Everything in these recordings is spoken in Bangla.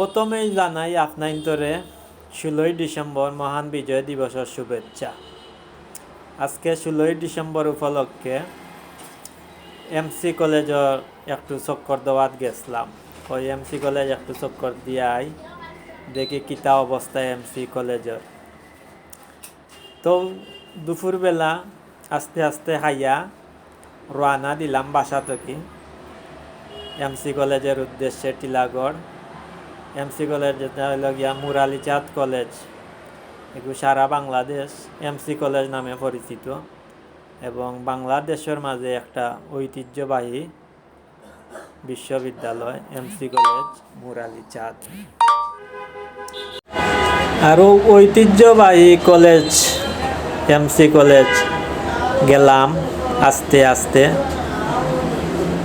প্রথমেই জানাই আপনাইন্তরে 16 ডিসেম্বর মহান বিজয় দিবসের শুভেচ্ছা। আজকে 16 ডিসেম্বর উপলক্ষে এমসি কলেজের একটু চক্কর দেওয়াত গেছিলাম। ওই এমসি কলেজ একটু চক্কর দিয়াই দেখি কিতা অবস্থায় এমসি কলেজের। তো দুপুরবেলা আস্তে আস্তে হাইয়া রওনা দিলাম বাসা থেকে এমসি কলেজের উদ্দেশ্যে টিলাগড়। এমসি কলেজ যেটা হইল গিয়া মুরালিচাঁদ কলেজ, এগুলো সারা বাংলাদেশ এমসি কলেজ নামে পরিচিত এবং বাংলাদেশের মাঝে একটা ঐতিহ্যবাহী বিশ্ববিদ্যালয় এমসি কলেজ মুরালিচাঁদ। আরও ঐতিহ্যবাহী কলেজ এমসি কলেজ গেলাম আস্তে আস্তে।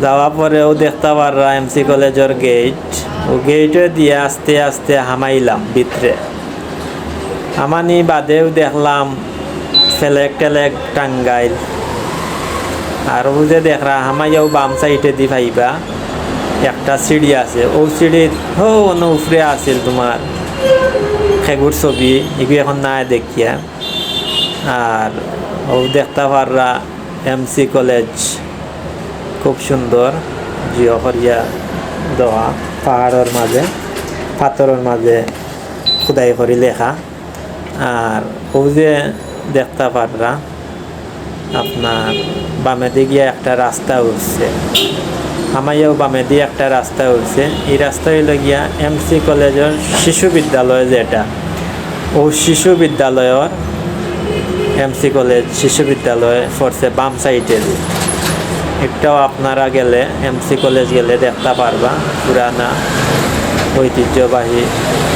যাওয়ার পরেও দেখতে পাররা এমসি কলেজের গেট, ও গেটে দিয়ে আস্তে আস্তে হামাইলাম ভিতরে। আমানি বাদেও দেখলাম ফেলেক টেলেক টাঙ্গাইল। আর ও যে দেখরা হামাইয়াও বাম সাইডে দি ভাইবা একটা সিঁড়ি আছে, ও সিঁড়ির উপরে আছিল তোমার খেগুর ছবি, এগুলো এখন নাই দেখিয়া। আর ও দেখতে পাররা এমসি কলেজ খুব সুন্দর জিও করিয়া দেওয়া, পাহাড়ের মাঝে পাথরের মাঝে খুদাই করি লেখা। আর ও যে দেখতে পাররা আপনার বামে দিকে একটা রাস্তা উঠছে, আমাইও বামে দিয়ে একটা রাস্তা উঠছে। এই রাস্তা হইল গিয়া এমসি কলেজের শিশু বিদ্যালয়, যেটা ও শিশু বিদ্যালয়ের এমসি কলেজ শিশু বিদ্যালয় পড়ছে বাম সাইডে। একটাও আপনারা গেলে এমসি কলেজ গেলে দেখতে পারবা পুরানা ঐতিহ্যবাহী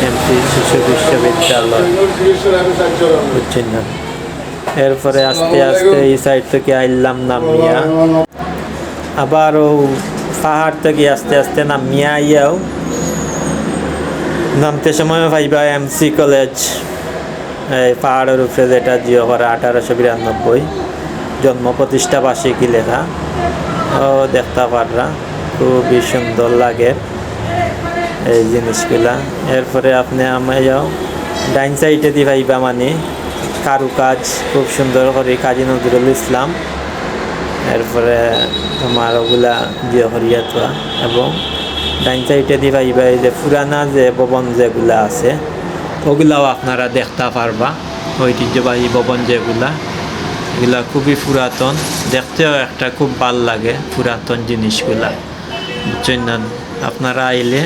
এমসি শিশু বিশ্ববিদ্যালয়, বুঝছেন না। এরপরে আস্তে আস্তে এই সাইড থেকে আইলাম নামিয়া, আবার ও পাহাড় থেকে আস্তে আস্তে নামিয়া আইয়াও নামতে সময় ভাইবা এমসি কলেজ এই পাহাড়ের উপরে, যেটা জিও করা 1892 জন্ম প্রতিষ্ঠা বার্ষিকী লেখা। ও দেখতে পাররা খুবই সুন্দর লাগে এই জিনিসগুলা। এরপরে আপনি আমাইও ডাইন সাইডে দি ভাইবা মানে কারুকাজ খুব সুন্দর করে কাজী নজরুল ইসলাম। এরপরে তোমার ওগুলা জিও করিয়া তোয়া এবং ডাইন সাইডে দি ভাইবা এই যে পুরানা যে ভবন যেগুলা আছে ওগুলাও আপনারা দেখতে পারবা। ঐতিহ্যবাহী ভবন যেগুলা, এগুলা খুবই পুরাতন, দেখতেও একটা খুব ভাল লাগে পুরাতন জিনিসগুলা, বুঝছেন না। আপনারা আইলে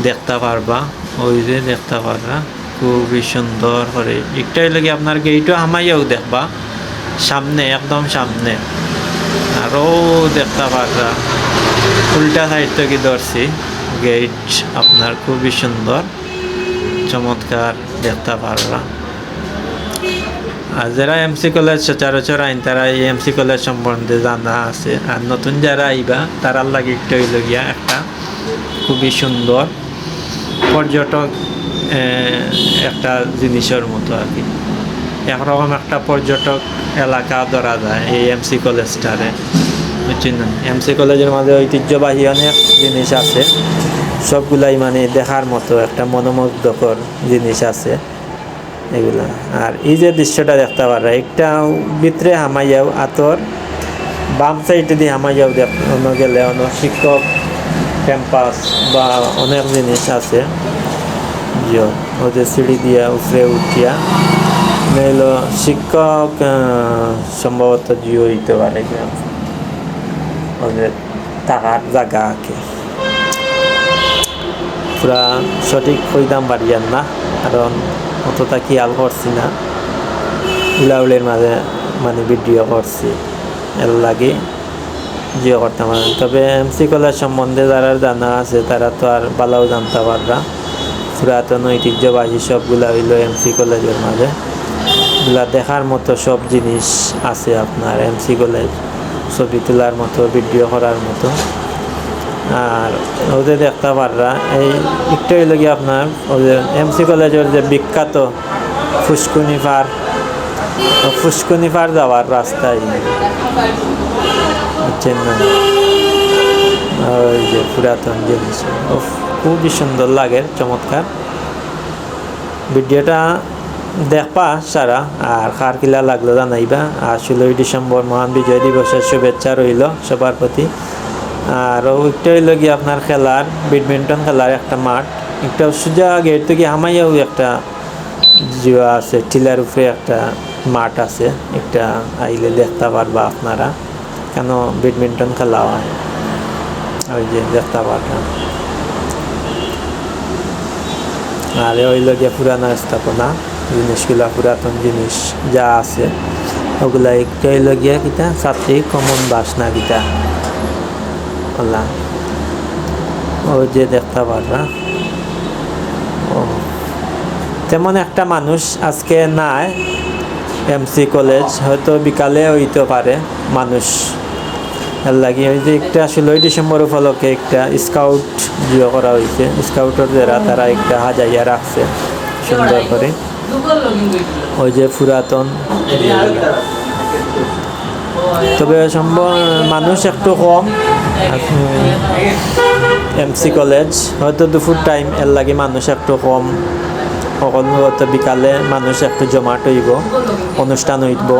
দেখতে পারবা, ওই যে দেখতে পারবা খুবই সুন্দর করে। একটাই লাগে আপনার গেটও হামাইয়াও দেখবা সামনে, একদম সামনে। আরও দেখতে পারবা উল্টা সাইড থেকে ধরছি গেট, আপনার খুবই সুন্দর চমৎকার দেখতে পারবা। আর যারা এমসি কলেজ সচরাচর আইন তারা এই এমসি কলেজ সম্বন্ধে জানা আছে, আর নতুন যারা আইবা তারার লাগে একটু হইল গিয়া একটা খুবই সুন্দর পর্যটক একটা জিনিসের মতো আর কি, একরকম একটা পর্যটক এলাকা ধরা যায় এই এমসি কলেজটারে, বুঝছেন না। এমসি কলেজের মাঝে ঐতিহ্যবাহী অনেক জিনিস আছে, সবগুলাই মানে দেখার মতো একটা মনোমুগ্ধকর জিনিস আছে এগুলা। আর এই যে দৃশ্যটা দেখতে পারা একটা ভিতরে হামাইয়াও আতর বাম সাইডে দিয়ে হামাইয়াও দেখানো গেলে অনেক শিক্ষক ক্যাম্পাস বা অনেক জিনিস আছে। জিও ওদের সিঁড়ি দিয়া উপরে উঠিয়া নইল শিক্ষক সম্ভবত জিও হইতে পারে, ওদের থাকার জায়গা আঁকে পুরা সঠিক কইদাম পারিয়ান না, কারণ অতটা খেয়াল করছি না, উলাউলের মাঝে মানে ভিডিও করছি এর লাগে জিও করতে পারে। তবে এমসি কলেজ সম্বন্ধে যারা জানা আছে তারা তো আর ভালোও জানতে পাররা। পুরাতন ঐতিহ্যবাহী সবগুলা হইল এমসি কলেজের মাঝে, এগুলা দেখার মতো সব জিনিস আছে আপনার এমসি কলেজ, ছবি তোলার মতো ভিডিও করার মতো। আর ওদের দেখতে পাররা এই একটু হইল গিয়ে আপনার ওদের এমসি কলেজের যে বিখ্যাত ফুসকুনি পার যাওয়ার রাস্তায়, বুঝছেন না, ওই যে পুরাতন জিনিস। খুবই সুন্দর লাগে, চমৎকার। ভিডিওটা দেখবা সারা, আর কার কিলা লাগলো জানাইবা। আর 16ই ডিসেম্বর মহান বিজয় দিবসের শুভেচ্ছা রইল সবার প্রতি। আর ওইটা হইল গিয়ে আপনার খেলার, ব্যাডমিন্টন খেলার একটা মাঠ, একটা সোজা গেট থেকে হামাইয়াও একটা জিওয়া আছে, টিলার উপরে একটা মাঠ আছে, একটা আইলে দেখতে পারবা আপনারা, কেন ব্যাডমিন্টন খেলা হয়, ওই যে দেখতে পারবা। আর হইল গিয়ে পুরানো স্থাপনা, জিনিসগুলা পুরাতন জিনিস যা আছে ওগুলা একটা হইল গিয়া কিতা ছাত্রী কমন বাসনা কিতা ওলা, ওই যে দেখতে পারবা। ও তেমন একটা মানুষ আজকে নাই এমসি কলেজ, হয়তো বিকালে হইতে পারে মানুষ। এর লাগে ওই যে একটা 16ই ডিসেম্বর উপলক্ষে একটা স্কাউট জিও করা হয়েছে, স্কাউটের যারা তারা একটা হাজাইয়া রাখছে সুন্দর করে। ওই যে পুরাতন, তবে সম্ভব মানুষ একটু কম এমসি কলেজ, হয়তো দুপুর টাইম, এর লাগে মানুষ একটু কম। হয়তো বিকালে মানুষ একটু জমাট হইব, অনুষ্ঠান হইব,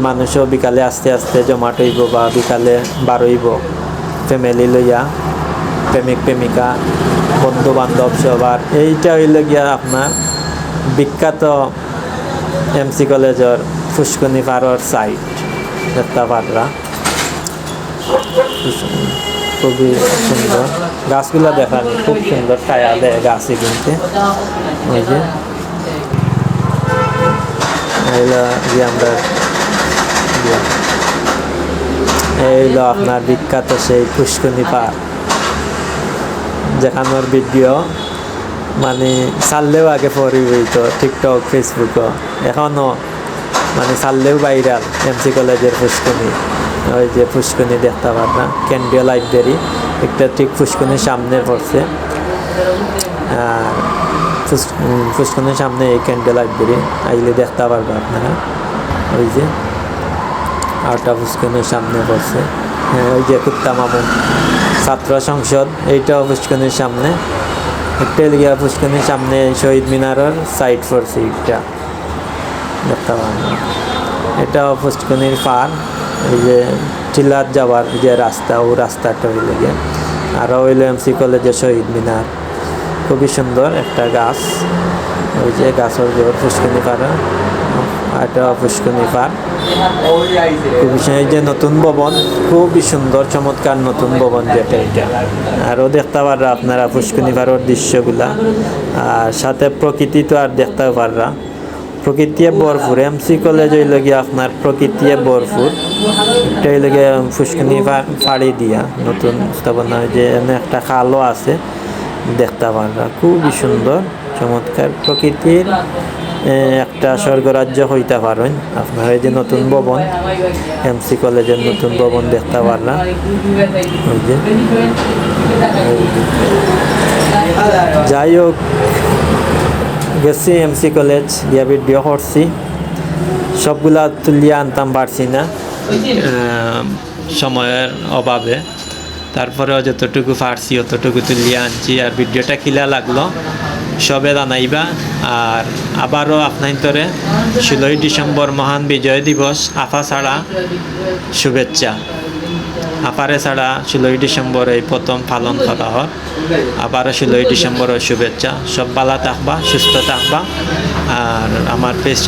মানুষও বিকালে আস্তে আস্তে জমাট হইব, বা বিকালে বার হইব ফ্যামিলি লইয়া, প্রেমিক প্রেমিকা বন্ধু বান্ধব সবার। এইটা হইল গিয়া আপনার বিখ্যাত এমসি কলেজের ফুসকুনি পাড়ার সাইড, দেখতে পাররা খুবই সুন্দর। গাছগুলো দেখান খুব সুন্দর, ছায়া দেয় গাছে কিনতে। ওই যে আমরা এইগুলো আপনার বিখ্যাত সেই ফুসকুনি পাড়, যেখানোর ভিডিও মানে চাললেও আগে পরে হইতো টিকটক ফেসবুকও, এখনও মানে চাললেও ভাইরাল এমসি কলেজের ফুসকুনি। ওই যে ফুসকুনি দেখতে পারবা, কেন্দ্রীয় লাইব্রেরি একটা ঠিক ফুসকুনির সামনে পড়ছে, আর ফুসকুনির সামনে এই কেন্দ্রীয় লাইব্রেরি আইলে দেখতে পারবা আপনারা। ওই যে আরটা ফুসকুনির সামনে পড়ছে, ওই যে কুত্তা মামু ছাত্র সংসদ, এইটাও ফুসকুনির সামনে। একটা লিগা ফুসকুনির সামনে শহীদ মিনারের সাইড পড়ছে, একটা দেখতে পারবা। এটাও ফুসকুনির পার, এই যে টিলার যাওয়ার যে রাস্তা, ও রাস্তাটা হইল গিয়ে। আরও হইল এমসি কলেজের শহীদ মিনার, খুবই সুন্দর একটা গাছ, ওই যে গাছের জোর ফুসকুনি পাড়া, এটা ফুসকুনি পাড়। খুবই এই যে নতুন ভবন, খুবই সুন্দর চমৎকার নতুন ভবন যেটা, এটা আরও দেখতে পাররা আপনারা ফুসকুনি পাড়ার দৃশ্যগুলা। আর সাথে প্রকৃতি তো আর দেখতে পাররা, প্রকৃতি ভরপুর। এমসি কলেজ হইল গিয়ে আপনার প্রকৃতি ভরপুর। এটা হইল গিয়ে ফুসকুনি ফাড়ি দিয়া নতুন স্থাপনা, যে একটা খালও আছে, দেখতে পাররা খুবই সুন্দর চমৎকার। প্রকৃতির একটা স্বর্গরাজ্য হইতে পারেন আপনার। এই যে নতুন ভবন, এমসি কলেজের নতুন ভবন দেখতে পারলা। ওই যে যাই হোক, গেছি এমসি কলেজ গিয়া ভিডিও করছি, সবগুলা তুলিয়া আনতাম পারছি না সময়ের অভাবে, তারপরেও যতটুকু পারছি অতটুকু তুলিয়া আনছি। আর ভিডিওটা কিলা লাগলো সবে জানাইবা। আর আবারও আপনার 16ই ডিসেম্বর মহান বিজয় দিবস আফা ছাড়া শুভেচ্ছা। আপারে ছাড়া 16ই ডিসেম্বর এই প্রথম পালন করা হয়। আবারও 16ই ডিসেম্বরের শুভেচ্ছা। সব ভালো থাকবা, সুস্থ থাকবা। আর আমার পেজ